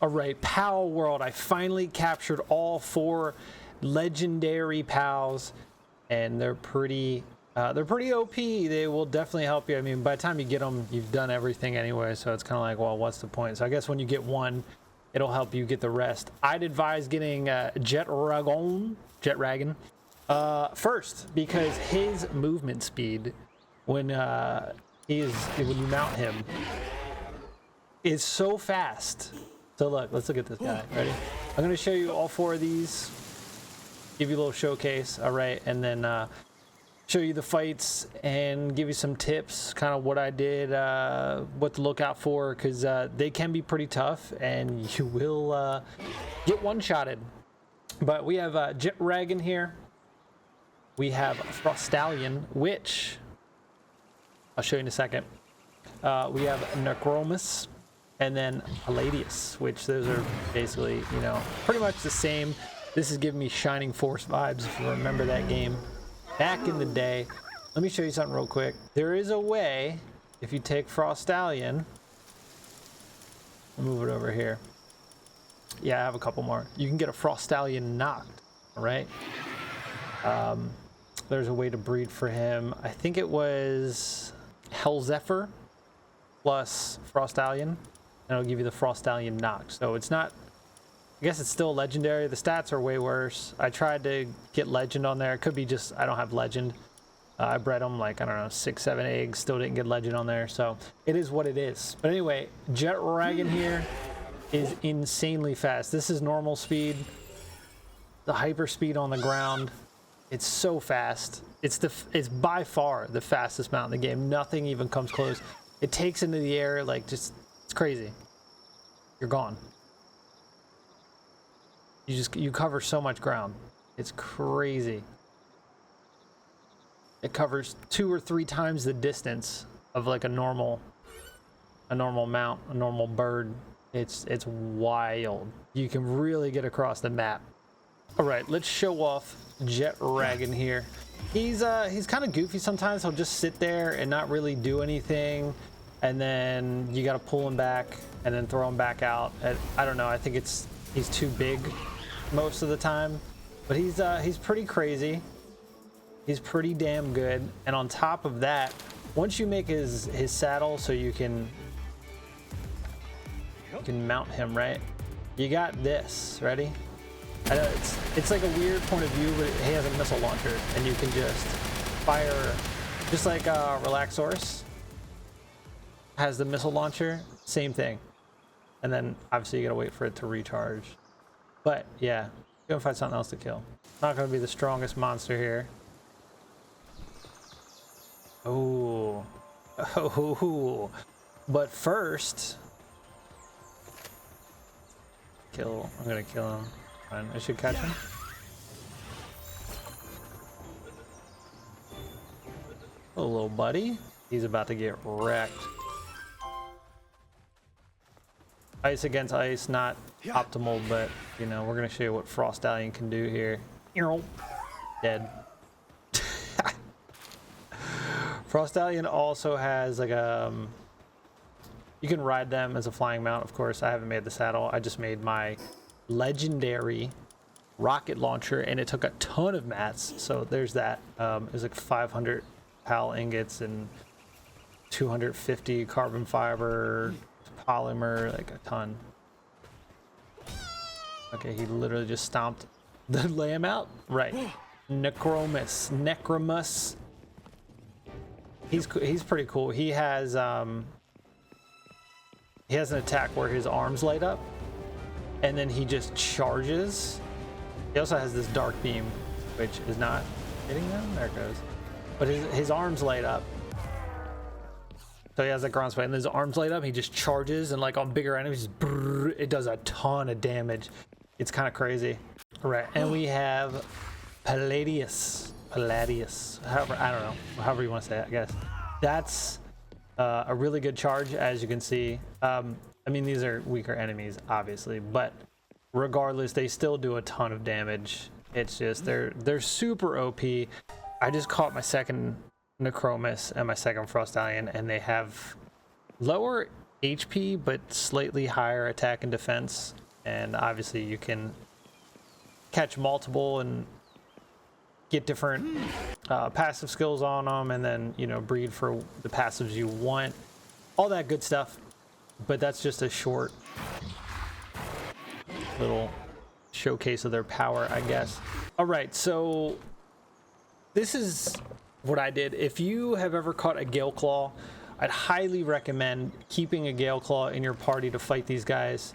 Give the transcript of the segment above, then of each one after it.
All right, Palworld. I finally captured all 4 legendary pals, and they're pretty OP. They will definitely help you. I mean, by the time you get them, you've done everything anyway, so it's kind of like, well, what's the point? So I guess when you get one, it'll help you get the rest. I'd advise getting Jetragon first, because his movement speed when you mount him is so fast. So look, let's look at this guy. Ready? I'm going to show you all 4 of these, give you a little showcase, all right, and then show you the fights and give you some tips, kind of what I did, what to look out for, because they can be pretty tough and you will get one-shotted. But we have Jetragon here. We have Frostallion, which I'll show you in a second. We have Necromus, and then Paladius, which those are basically, you know, pretty much the same. This is giving me Shining Force vibes, if you remember that game back in the day. Let me show you something real quick. There is a way, if you take Frostallion, I'll move it over here. Yeah, I have a couple more. You can get a Frostallion Noct, all right? There's a way to breed for him. I think it was Hellzephyr plus Frostallion, and it'll give you the Frostallion Noct. So it's not, I guess it's still legendary. The stats are way worse. I tried to get legend on there. It could be just I don't have legend. I bred them like, I don't know, 6, 7 eggs. Still didn't get legend on there. So it is what it is. But anyway, Jetragon here is insanely fast. This is normal speed. The hyper speed on the ground. It's so fast. It's by far the fastest mount in the game. Nothing even comes close. It takes into the air like just, it's crazy. You're gone. You cover so much ground. It's crazy. It covers 2 or 3 times the distance of like a normal mount, a normal bird. It's wild. You can really get across the map. All right, let's show off Jetragon here. He's kind of goofy sometimes. He'll just sit there and not really do anything, and then you got to pull him back and then throw him back out. I don't know. I think he's too big most of the time, but he's pretty crazy. He's pretty damn good. And on top of that, once you make his saddle so you can mount him, right? You got this. Ready? I know it's like a weird point of view, but he has a missile launcher, and you can just fire, just like Relaxorus has the missile launcher, same thing. And then obviously you gotta wait for it to recharge. But yeah, go find something else to kill. Not gonna be the strongest monster here. Oh, but first, I'm gonna kill him. I should catch him. Oh, little buddy. He's about to get wrecked. Ice against ice, not optimal, but you know, we're gonna show you what Frostallion can do here. Dead. Frostallion also has like you can ride them as a flying mount, of course. I haven't made the saddle. I just made my legendary rocket launcher, and it took a ton of mats, so there's that. It was like 500 PAL ingots and 250 carbon fiber, polymer, like a ton. Okay, he literally just stomped the lay him out. Right. Necromus. He's pretty cool. He has an attack where his arms light up, and then he just charges. He also has this dark beam, which is not hitting them. There it goes. But his arms light up. So he has that ground spike, and his arms light up. He just charges, and like on bigger enemies, it does a ton of damage. It's kind of crazy. All right, and we have Paladius. However, I don't know. However you want to say it, I guess. That's a really good charge, as you can see. I mean, these are weaker enemies, obviously, but regardless, they still do a ton of damage. It's just they're super OP. I just caught my second Necromus and my second Frostallion, and they have lower HP, but slightly higher attack and defense. And obviously you can catch multiple and get different passive skills on them, and then, you know, breed for the passives you want. All that good stuff. But that's just a short little showcase of their power, I guess. All right, so this is what I did. If you have ever caught a Gale Claw, I'd highly recommend keeping a Gale Claw in your party to fight these guys.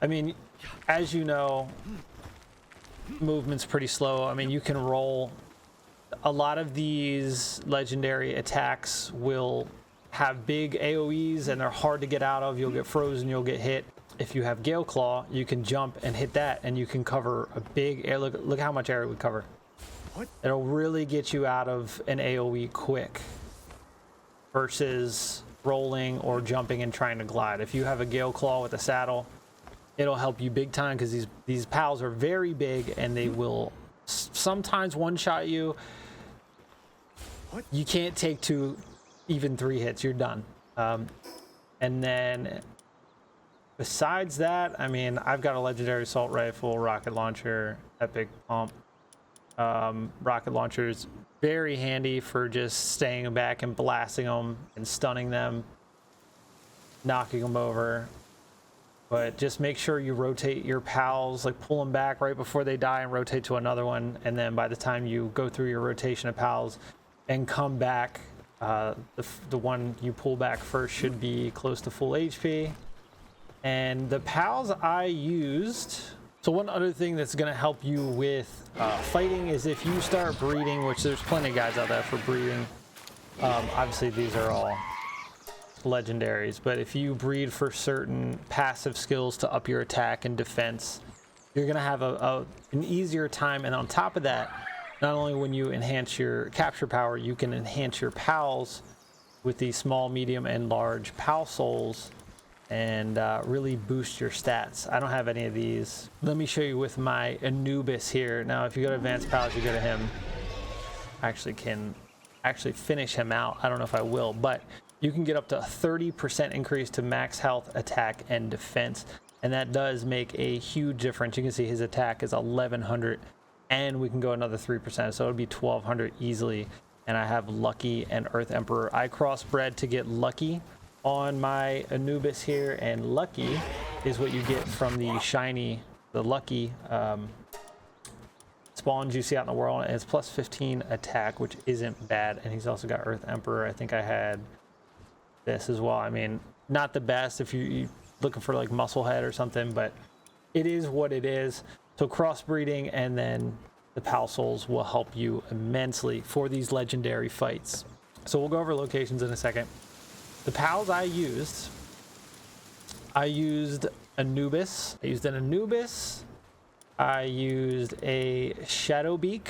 I mean, as you know, movement's pretty slow. I mean, you can roll. A lot of these legendary attacks will have big AoEs and they're hard to get out of. You'll get frozen, you'll get hit. If you have Gale Claw, you can jump and hit that, and you can cover a big air. Look how much area it would cover. What? It'll really get you out of an AoE quick versus rolling or jumping and trying to glide. If you have a Gale Claw with a saddle, it'll help you big time, because these pals are very big and they will sometimes one-shot you. What? You can't take 2, even 3 hits. You're done. And then besides that, I mean, I've got a legendary assault rifle, rocket launcher, epic pump. Rocket launchers very handy for just staying back and blasting them and stunning them, knocking them over. But just make sure you rotate your pals, like pull them back right before they die and rotate to another one. And then by the time you go through your rotation of pals and come back, the one you pull back first should be close to full HP. And the pals I used, so one other thing that's going to help you with fighting is if you start breeding, which there's plenty of guys out there for breeding. Obviously these are all legendaries, but if you breed for certain passive skills to up your attack and defense, you're going to have an easier time. And on top of that, not only when you enhance your capture power, you can enhance your pals with these small, medium, and large pal souls and really boost your stats. I don't have any of these. Let me show you with my Anubis here. Now, if you go to advanced pals, you go to him. I actually can finish him out. I don't know if I will, but you can get up to a 30% increase to max health, attack, and defense. And that does make a huge difference. You can see his attack is 1100, and we can go another 3%. So it would be 1200 easily. And I have Lucky and Earth Emperor. I crossbred to get Lucky on my Anubis here, and Lucky is what you get from the shiny, the Lucky spawns you see out in the world, and it's plus 15 attack, which isn't bad. And he's also got Earth Emperor. I think I had this as well. I mean, not the best if you're looking for like Musclehead or something, but it is what it is. So crossbreeding and then the Pal Souls will help you immensely for these legendary fights. So we'll go over locations in a second. The pals I used Anubis. I used an Anubis. I used a Shadowbeak,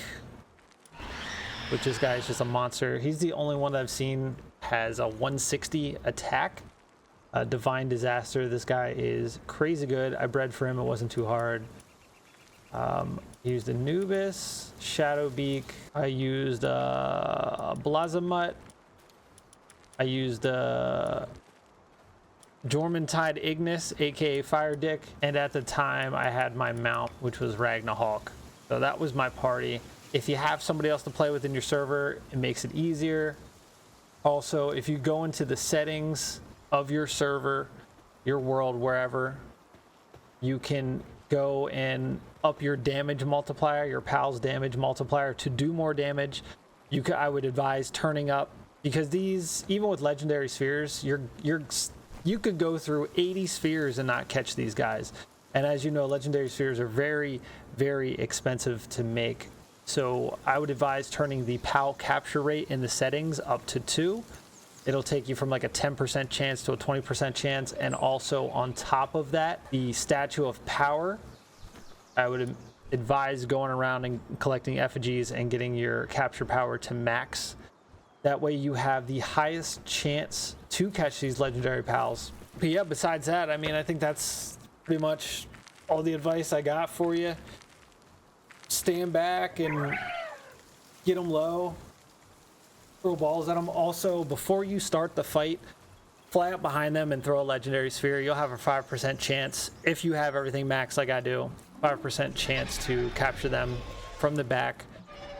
which this guy is just a monster. He's the only one that I've seen has a 160 attack. Divine Disaster. This guy is crazy good. I bred for him. It wasn't too hard. Used Anubis, Shadowbeak. I used Blazamut. I used Jormuntide Ignis, aka Fire Dick, and at the time I had my mount, which was Ragnarhawk. So that was my party. If you have somebody else to play with in your server, it makes it easier. Also, if you go into the settings of your server, your world, wherever, you can go and up your damage multiplier, your pal's damage multiplier to do more damage. I would advise turning up, because these, even with legendary spheres, you could go through 80 spheres and not catch these guys. And as you know, legendary spheres are very, very expensive to make. So I would advise turning the PAL capture rate in the settings up to 2. It'll take you from like a 10% chance to a 20% chance. And also on top of that, the Statue of Power, I would advise going around and collecting effigies and getting your capture power to max. That way you have the highest chance to catch these legendary pals. But yeah, besides that, I mean, I think that's pretty much all the advice I got for you. Stand back and get them low. Throw balls at them. Also, before you start the fight, fly up behind them and throw a legendary sphere, you'll have a 5% chance, if you have everything maxed like I do, 5% chance to capture them from the back.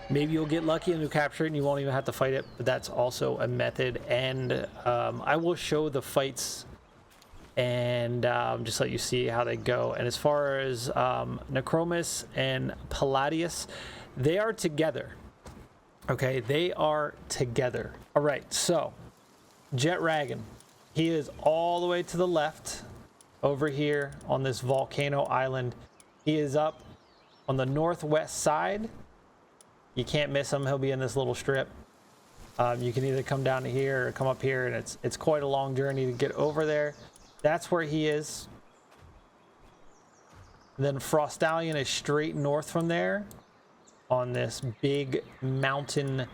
Maybe you'll get lucky and you'll capture it and you won't even have to fight it, but that's also a method. And I will show the fights and just let you see how they go. And as far as Necromus and Paladius, they are together. Okay, they are together. All right, so Jetragon, he is all the way to the left over here on this volcano island. He is up on the northwest side. You can't miss him. He'll be in this little strip. You can either come down to here or come up here, and it's quite a long journey to get over there. That's where he is. Then Frostallion is straight north from there on this big mountain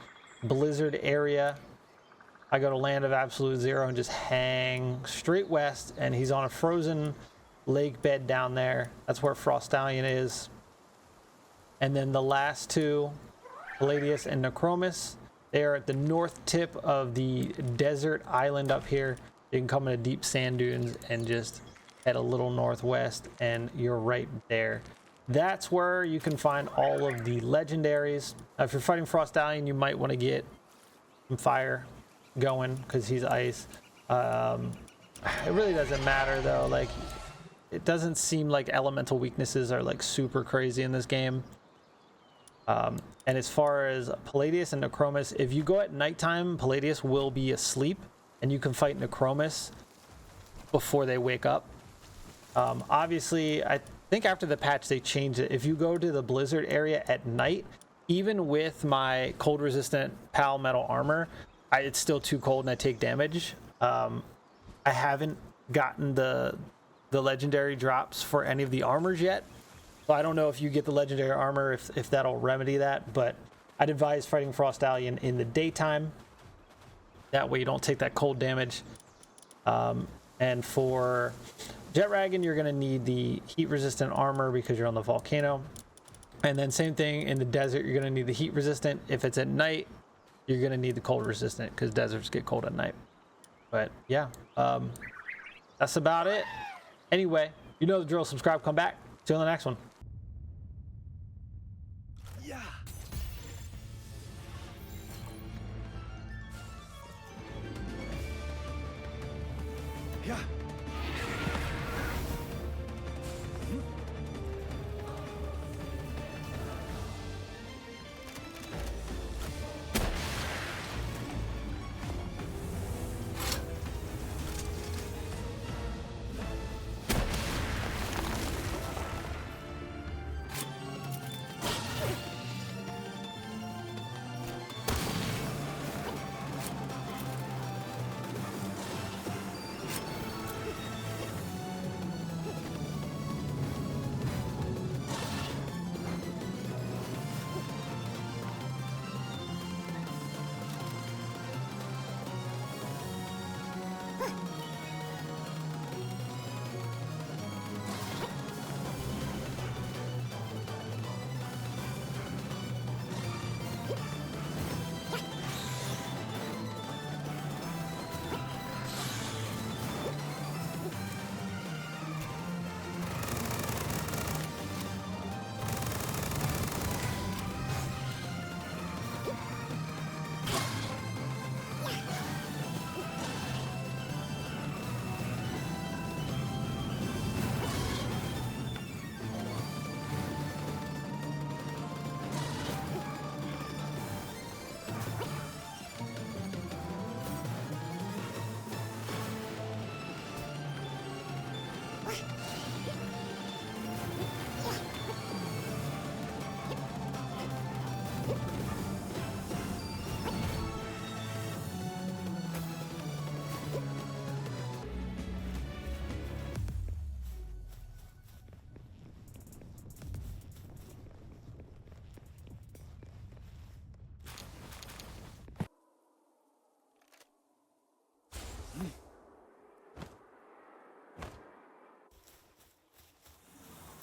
blizzard area. I go to Land of Absolute Zero and just hang straight west, and he's on a frozen lake bed down there. That's where Frostallion is. And then the last two, Paladius and Necromus, they are at the north tip of the desert island up here. You can come into deep sand dunes and just head a little northwest, and you're right there. That's where you can find all of the legendaries. If you're fighting Frostallion, you might want to get some fire going because he's ice. It really doesn't matter though. Like, it doesn't seem like elemental weaknesses are like super crazy in this game. And as far as Paladius and Necromus, if you go at nighttime, Paladius will be asleep and you can fight Necromus before they wake up. Obviously, I think after the patch they changed it. If you go to the blizzard area at night, even with my cold resistant PAL metal armor, it's still too cold and I take damage. I haven't gotten the legendary drops for any of the armors yet, so I don't know if you get the legendary armor if that'll remedy that, but I'd advise fighting Frostallion in the daytime. That way you don't take that cold damage. And for Jetragon, you're going to need the heat resistant armor because you're on the volcano. And then same thing in the desert, you're going to need the heat resistant. If it's at night, you're going to need the cold resistant because deserts get cold at night. But yeah, that's about it. Anyway, you know the drill. Subscribe, come back. See you on the next one. Yeah. Yeah.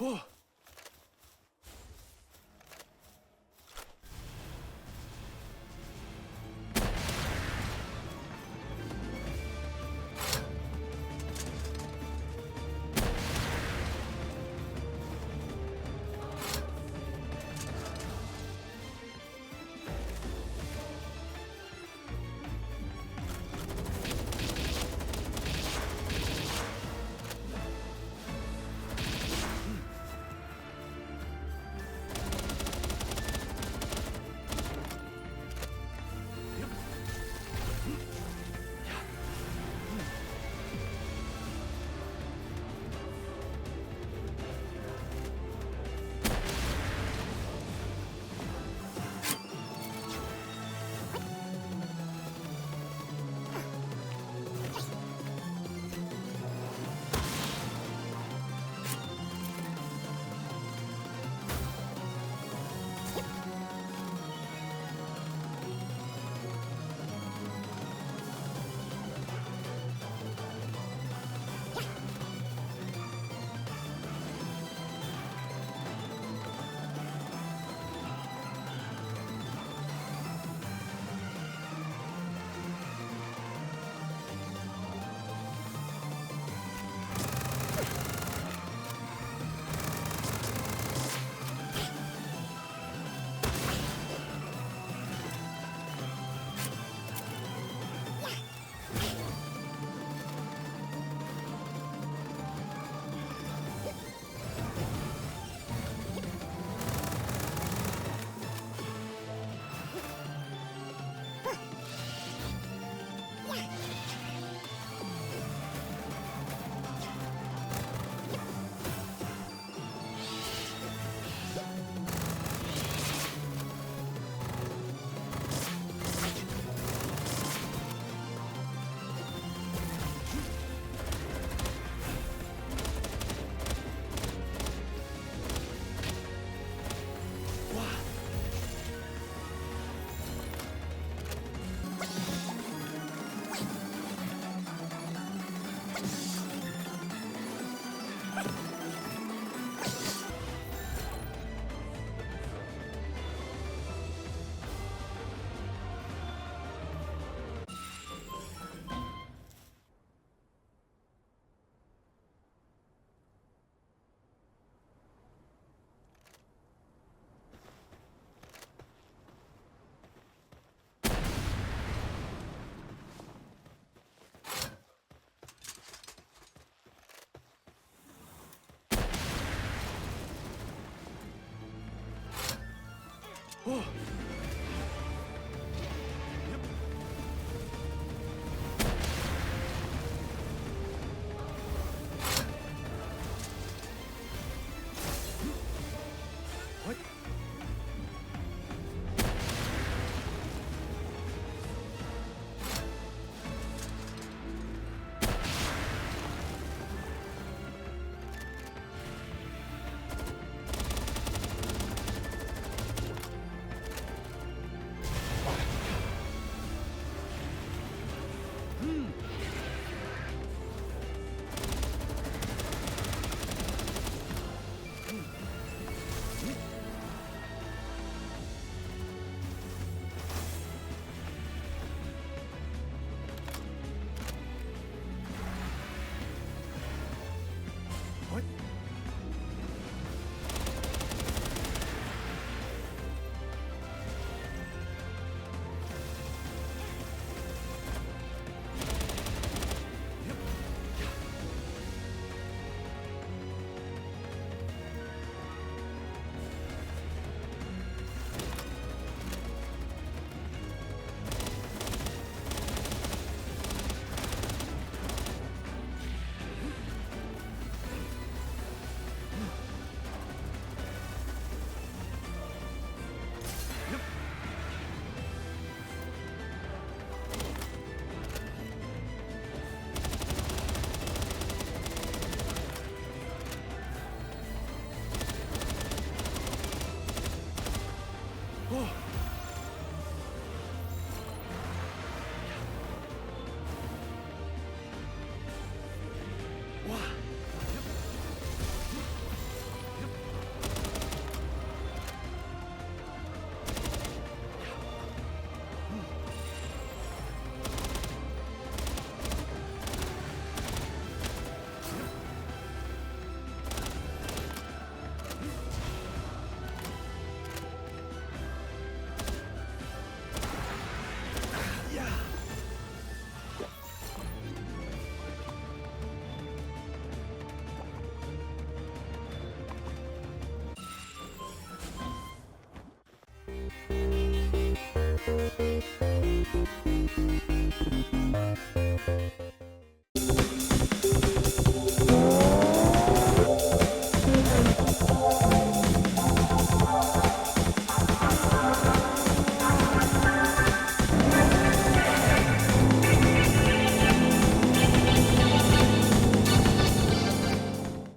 Oh. Oh.